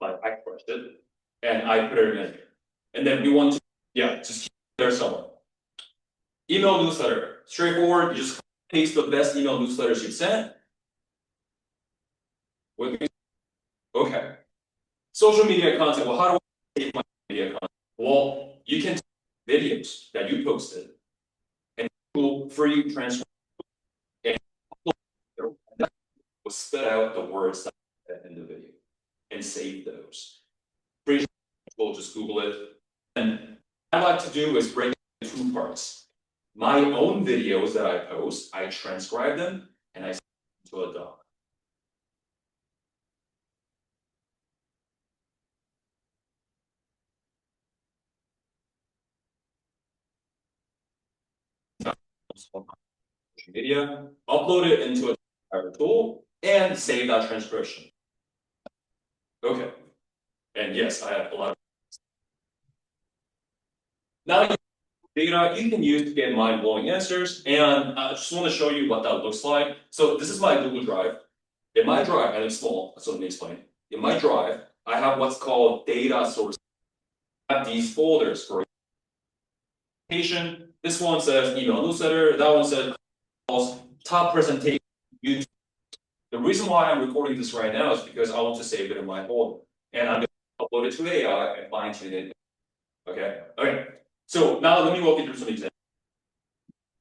like I crushed it, and I put it in here. And then we want to, just keep it there somewhere. Email newsletter, straightforward. You just paste the best email newsletters you've sent. With me, okay. Social media content. Well, how do I take my media content? Well, you can take videos that you posted and Google free transfer and that will spit out the words that in the video and save those. Free we'll just Google it. And what I like to do is break it into 2 parts. My own videos that I post, I transcribe them and I send them to a doc. social media, upload it into a tool, and save that transcription. Okay. And yes, I have a lot of. Now, data you can use to get mind-blowing answers, and I just want to show you what that looks like. So this is my Google Drive. In my drive, and it's small, so let me explain. In my drive, I have what's called data sources. I have these folders for presentation. This one says email newsletter, that one says calls, top presentation. The reason why I'm recording this right now is because I want to save it in my folder. And I'm going to upload it to AI and fine tune it. Okay. So now let me walk you through some examples.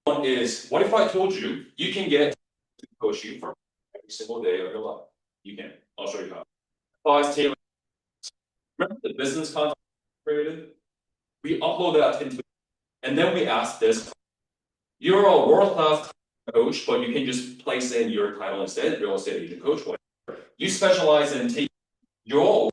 One is, what if I told you you can get to coach you for every single day of your life? You can. I'll show you how. Applies Taylor. Remember the business content created? We upload that into, and then we ask this. You're a world-class coach, but you can just place in your title instead, real estate agent coach. Whatever. You specialize in taking you,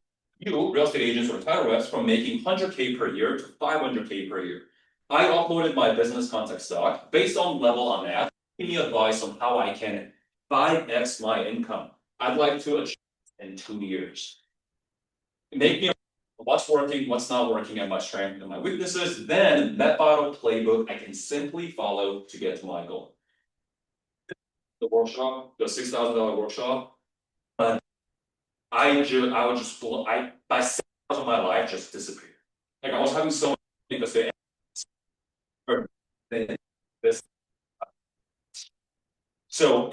real estate agents or title reps, from making 100K per year to 500K per year. I uploaded my business contact stock based on level I'm at. Give me advice on how I can 5x my income. I'd like to achieve in 2 years. Make me what's working, what's not working, and my strengths and my weaknesses. Then that bottle playbook I can simply follow to get to my goal. The workshop, the $6,000 workshop, I would just by 6 months of my life just disappeared. Like I was having so much because this. So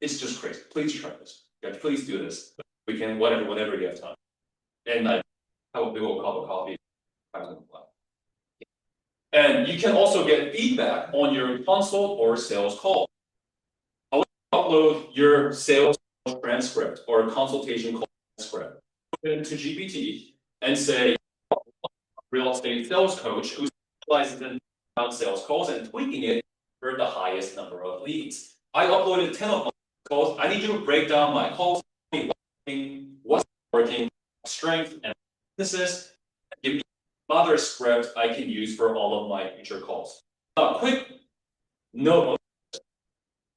it's just crazy. Please try this. Yeah, please do this. We can whenever you have time. And I will do a cup of coffee. And you can also get feedback on your consult or sales call. I'll upload your sales transcript or consultation call transcript into GPT and say, real estate sales coach who specializes in sales calls and tweaking it for the highest number of leads. I uploaded 10 of my calls. I need you to break down my calls, what's working, strength and weaknesses. Give me another script I can use for all of my future calls. Quick note.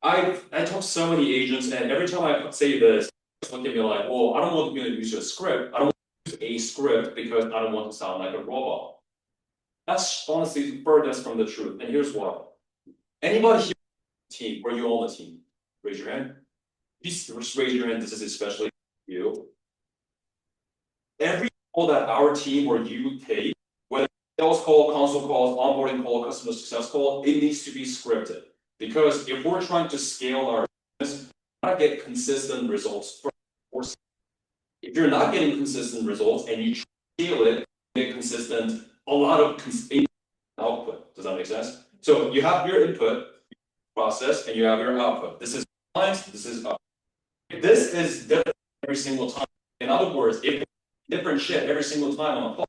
I talk to so many agents, and every time I say this, they look at me like, well, I don't want to use a script. I don't want to use a script because I don't want to sound like a robot. That's honestly furthest from the truth. And here's why. Anybody here on the team, or you on the team? Raise your hand. Just raise your hand. This is especially you. Every call that our team or you take, whether sales call, consult calls, onboarding call, customer success call, it needs to be scripted. Because if we're trying to scale our business, we gotta get consistent results. If you're not getting consistent results and you scale it, get consistent, a lot of output. Does that make sense? So you have your input process and you have your output. This is lines, this is up. This is different every single time. In other words, if different shit every single time on a call,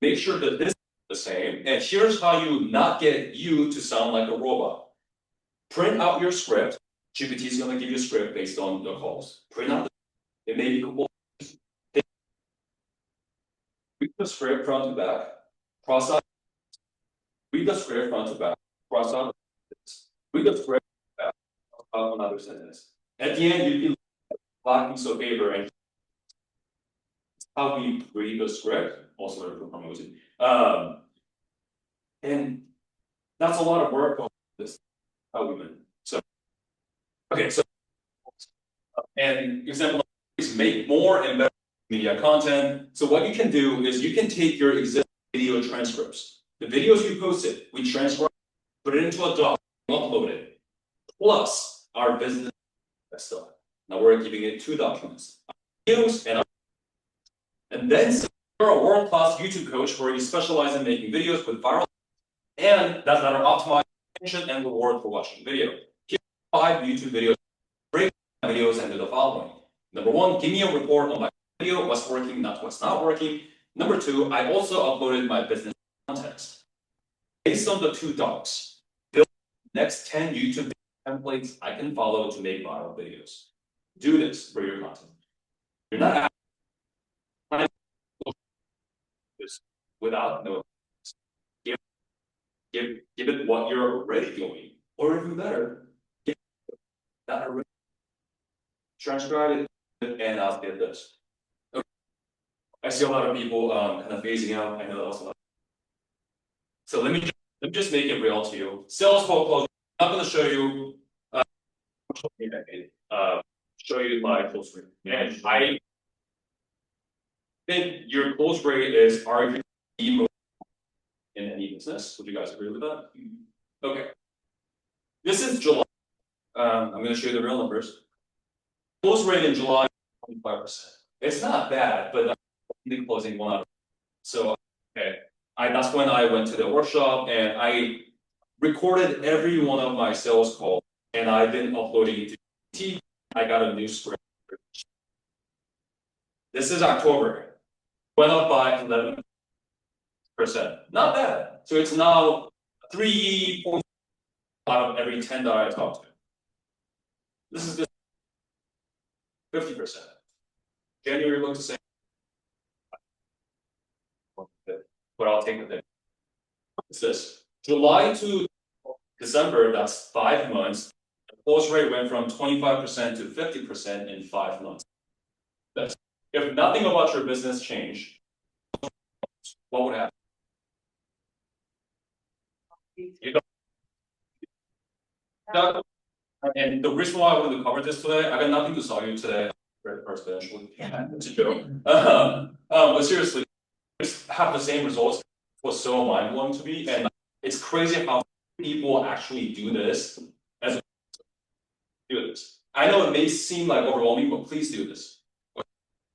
make sure that this is the same. And here's how you not get you to sound like a robot. Print out your script. GPT is going to give you a script based on your calls. Print out it may be cool. Read the script front to back. Cross out. Read the script front to back. Cross out. Read the script back. Another sentence. At the end, you can lock piece of paper and how we read the script. Also, for promoting. And that's a lot of work on this. So, okay, so and example is make more and better media content. So what you can do is you can take your existing video transcripts, the videos you posted, we transcribe, put it into a doc, upload it, plus our business stuff. Now we're giving it 2 documents, videos and then you're a world-class YouTube coach where you specialize in making videos with viral and that are optimized attention and reward for watching the video. Here are 5 YouTube videos. Break videos into the following. Number 1, give me a report on my video, what's working, what's not working. Number 2, I also uploaded my business context. Based on the 2 docs, build the next 10 YouTube templates I can follow to make viral videos. Do this for your content. You're not this without no. Give it what you're already doing, or even better, give that already. Transcribe it and I'll get this. Okay. I see a lot of people kind of phasing out. I know that's a lot. So let me just make it real to you. Sales call close. I'm not going to show you. Show you my close rate, and I think your close rate is arguably the most in any business. Would you guys agree with that? Okay. This is July. I'm going to show you the real numbers. Close rate in July, 25%. It's not bad, but the closing one out. So okay, that's when I went to the workshop and I recorded every one of my sales calls, and I've been uploading to T. I got a new script. This is October. Went up by 11%. Not bad. So it's now 3 points out of every 10 that I talk to. This is 50%. January looks the same. But I'll take it. What's this? July to December, that's 5 months. The close rate went from 25% to 50% in 5 months. If nothing about your business changed, what would happen? You don't. And the reason why I wanted to cover this today, I got nothing to sell you today. Residentially, it's a joke. But seriously, just have the same results was so mind blowing to me, and it's crazy how people actually do this. Do this. I know it may seem like overwhelming, but please do this.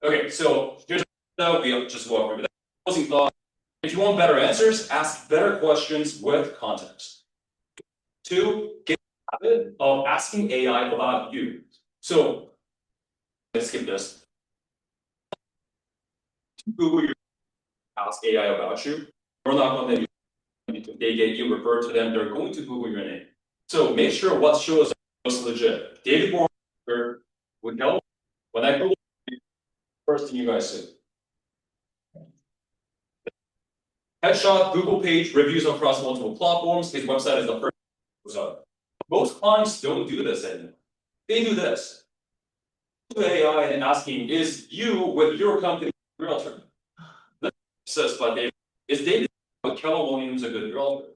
Okay, so here's we just walk over that. Closing thought. If you want better answers, ask better questions with context. 2, get the habit of asking AI about you. So let's skip this. Google your ask AI about you. We're not going to they get you referred to them, they're going to Google your name. So make sure what shows up most legit. David Borer would know when I Google first thing you guys see. Headshot, Google page, reviews across multiple platforms. His website is the first. So most clients don't do this anymore. They do this. To AI and asking, is you with your company a realtor? This says, but David, is David Keller Williams a good realtor?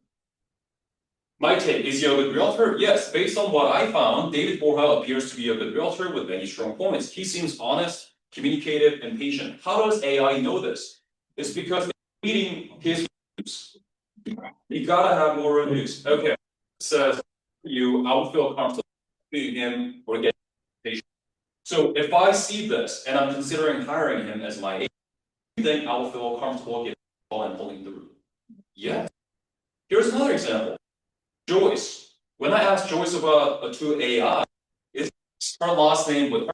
My take, is he a good realtor? Yes, based on what I found, David Borja appears to be a good realtor with many strong points. He seems honest, communicative, and patient. How does AI know this? It's because it's reading his reviews. You gotta have more reviews. Okay, it says I would feel comfortable being him or getting patient. So if I see this and I'm considering hiring him as my agent, do you think I will feel comfortable getting and pulling through? Yeah. Here's another example. Joyce. When I asked Joyce about to AI, is her last name with her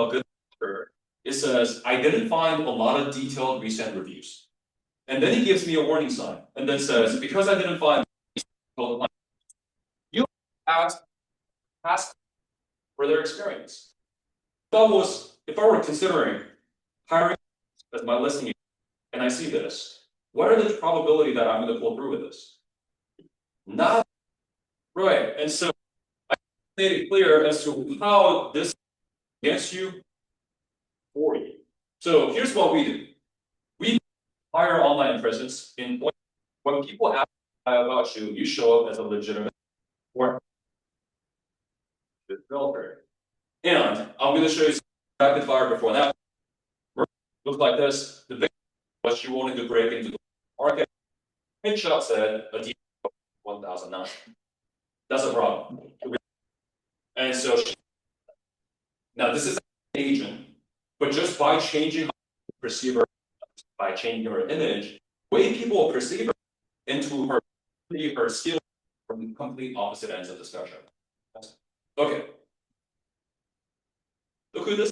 good her? It says, I didn't find a lot of detailed recent reviews. And then he gives me a warning sign and then says, because I didn't find you ask for their experience. If I were considering hiring as my listing and I see this, what are the probability that I'm going to pull through with this? Not right. And so I made it clear as to how this gets you for you. So here's what we do. We hire online presence in when people ask about you, you show up as a legitimate or developer. And I'm going to show you some rapid fire before that. Looks like this. The big what you wanted to break into the market. Headshot said a deal of 1009. That's a problem. And so now this is an agent, but just by changing perceive her, by changing her image, the way people perceive her into her skill from complete opposite ends of the spectrum. Okay. Look who this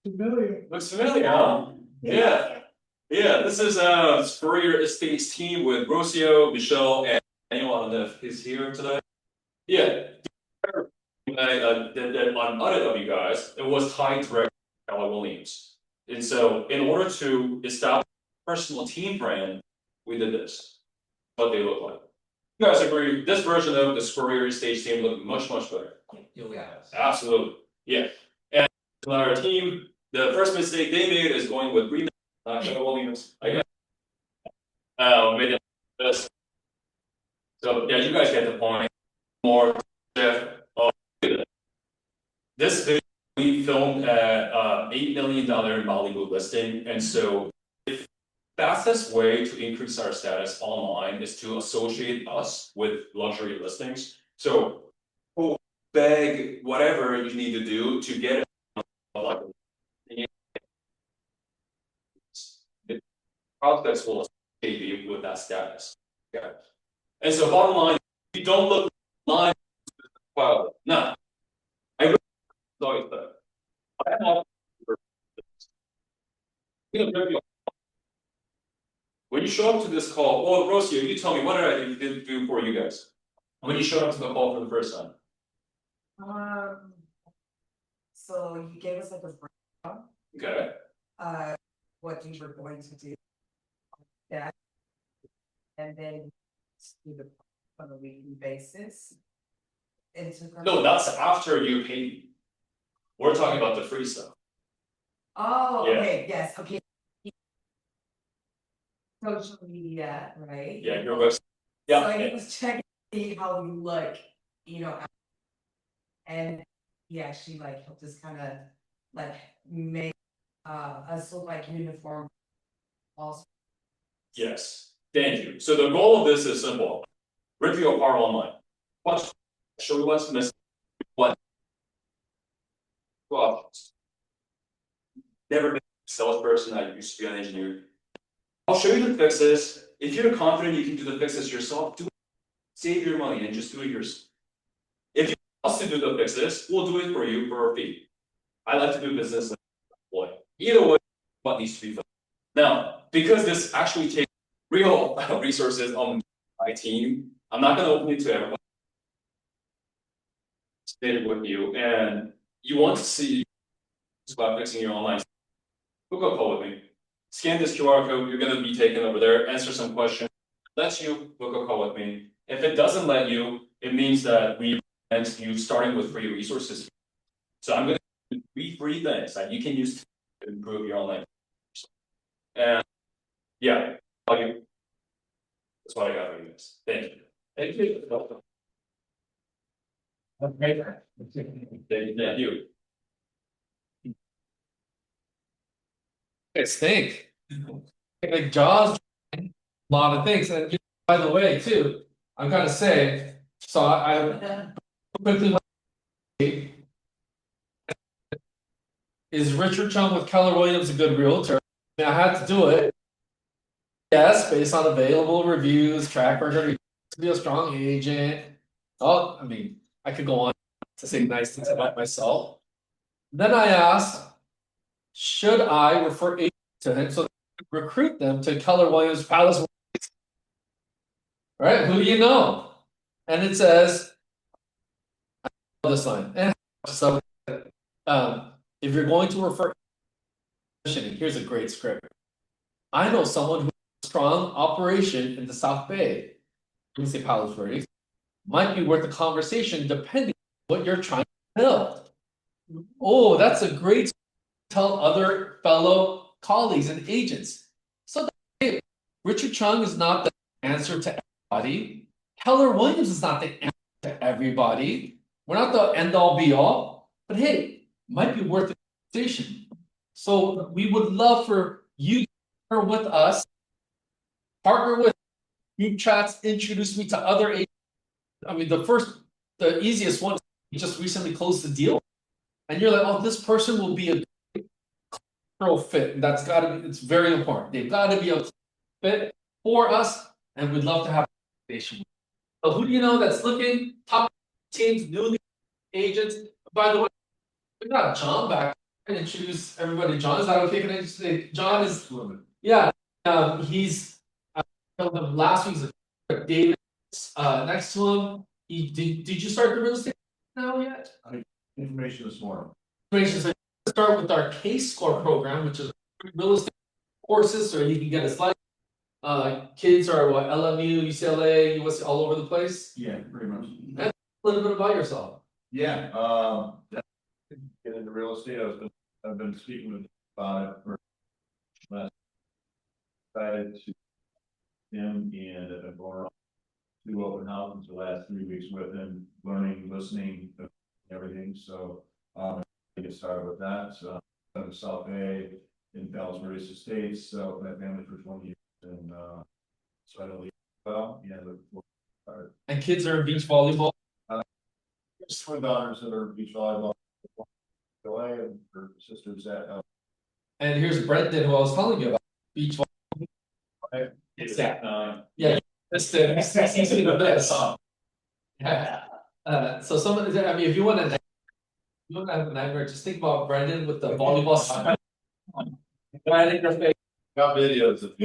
familiar. Looks familiar, huh? Yeah. Yeah, this is Spurrier Estates team with Rocio, Michelle, and Daniel. I don't know if he's here today. Yeah. On audit of you guys, it was tied to Keller Williams. And so in order to establish a personal team brand, we did this. what they look like. You guys agree, this version of the Square stage team looked much better. Absolutely, yeah. And our team, the first mistake they made is going with Green, Williams, I guess. Made this. So yeah, you guys get the point. More this video we filmed at $8 million in Bollywood listing, and so the fastest way to increase our status online is to associate us with luxury listings. So beg whatever you need to do to get it. Prospects will associate you with that status. Okay. And so bottom line, if you don't look online, well, no. I really saw it though. When you show up to this call, oh Rocio, you tell me what did I do for you guys? When you showed up to the call for the first time. So you gave us like a breakdown, Okay. what you were going to do. That. And then do the on a weekly basis. No, that's after you paid me. We're talking about the free stuff. Oh, Yeah. okay, yes, okay. Social media, right? Yeah, your website. Yeah. So he was checking to see how we look, you know. And he actually like helped us kind of like make us look like uniform. Also. Yes, thank you. So the goal of this is simple. Review our online. Watch, show you what's missing. What? Well, never been a salesperson. I used to be an engineer. I'll show you the fixes. If you're confident you can do the fixes yourself, do it. Save your money and just do it yourself. If you want us to do the fixes, we'll do it for you for a fee. I like to do business with employee. Either way, what needs to be done. Now, because this actually takes real resources on my team, I'm not going to open it to everyone. Stay with you, and you want to see about fixing your online. Book a call with me. Scan this QR code. You're going to be taken over there. Answer some questions. Lets you book a call with me. If it doesn't let you, it means that we recommend you starting with free resources. So I'm going to do 3 free things that you can use to improve your online. And yeah, that's what I got for you guys. Thank you. Thank you. Thank you. Guys think. Like Jaws, a lot of things, and by the way, too, I've got to say, so I quickly. Is Richard Chung with Keller Williams a good realtor? I mean, I had to do it. Yes, based on available reviews, track record, to be a strong agent. Oh, I mean, I could go on to say nice things about myself. Then I asked, should I refer agents to him so recruit them to Keller Williams Palos? Right? Who do you know? And it says this line. And so if you're going to refer, here's a great script. I know someone who has a strong operation in the South Bay. Let me say Palos Verdes. Might be worth a conversation depending on what you're trying to build. Oh, that's a great to tell other fellow colleagues and agents. So hey, Richard Chung is not the answer to everybody. Keller Williams is not the answer to everybody. We're not the end all be all, but hey, might be worth a conversation. So we would love for you to partner with us, partner with group chats, introduce me to other agents. I mean, the easiest one, you just recently closed the deal, and you're like, oh, this person will be a cultural fit. And that's got to be, it's very important. They've got to be a fit for us, and we'd love to have a conversation. So who do you know that's looking? Top teams, new agents. By the way, we got John back. I can introduce everybody. John, is that okay? Can I just say John is? Yeah, he's last week's David next to him. Did you start the real estate now yet? Information this morning. Information. So start with our case score program, which is real estate courses, so you can get a slide. Kids are what, LMU, UCLA, USC, all over the place? Yeah, pretty much. A little bit about yourself. Yeah, get into real estate, I've been speaking with about it for last. Excited to him and I've been going around 2 open houses the last 3 weeks with him, learning, listening, everything, so, get started with that, so. I'm in South Bay in Palos, Verdes Estates, so my family for 20 years and, so I don't leave, well, yeah, And kids are in beach volleyball. twin daughters that are beach volleyball. And her sisters at, And here's Brendan, who I was telling you about, beach volleyball. It's that, Yeah, he's seen this. Yeah. So someone, I mean, if you want to have a nightmare, just think about Brendan with the volleyball. Right in your face. got videos of.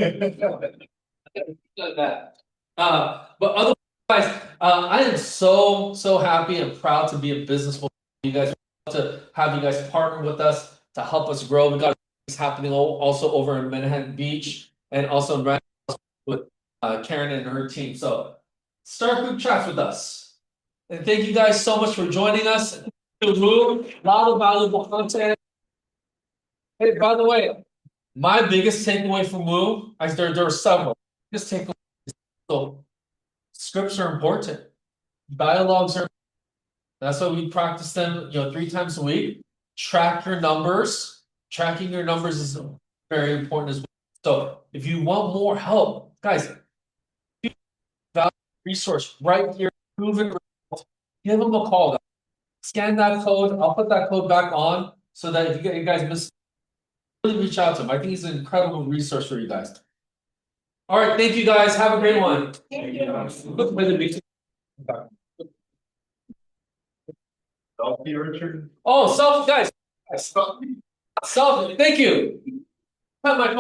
That. But otherwise, I am so happy and proud to be in business with you guys. To have you guys partner with us to help us grow. We got things happening also over in Manhattan Beach and also in with Karen and her team. So start group chats with us. And thank you guys so much for joining us. A lot of valuable content. Hey, by the way, my biggest takeaway from Woo, there are several. Biggest takeaway is so scripts are important. Dialogues are. That's why we practice them, 3 times a week. Track your numbers. Tracking your numbers is very important as well. So if you want more help, guys, resource right here, proven results. Give them a call. Guys. Scan that code. I'll put that code back on so that if you guys miss, really reach out to him. I think he's an incredible resource for you guys. All right, thank you guys. Have a great one. Thank you. Look by the meeting. Selfie, Richard? Oh, selfie, guys. Selfie. Thank you. Cut my phone.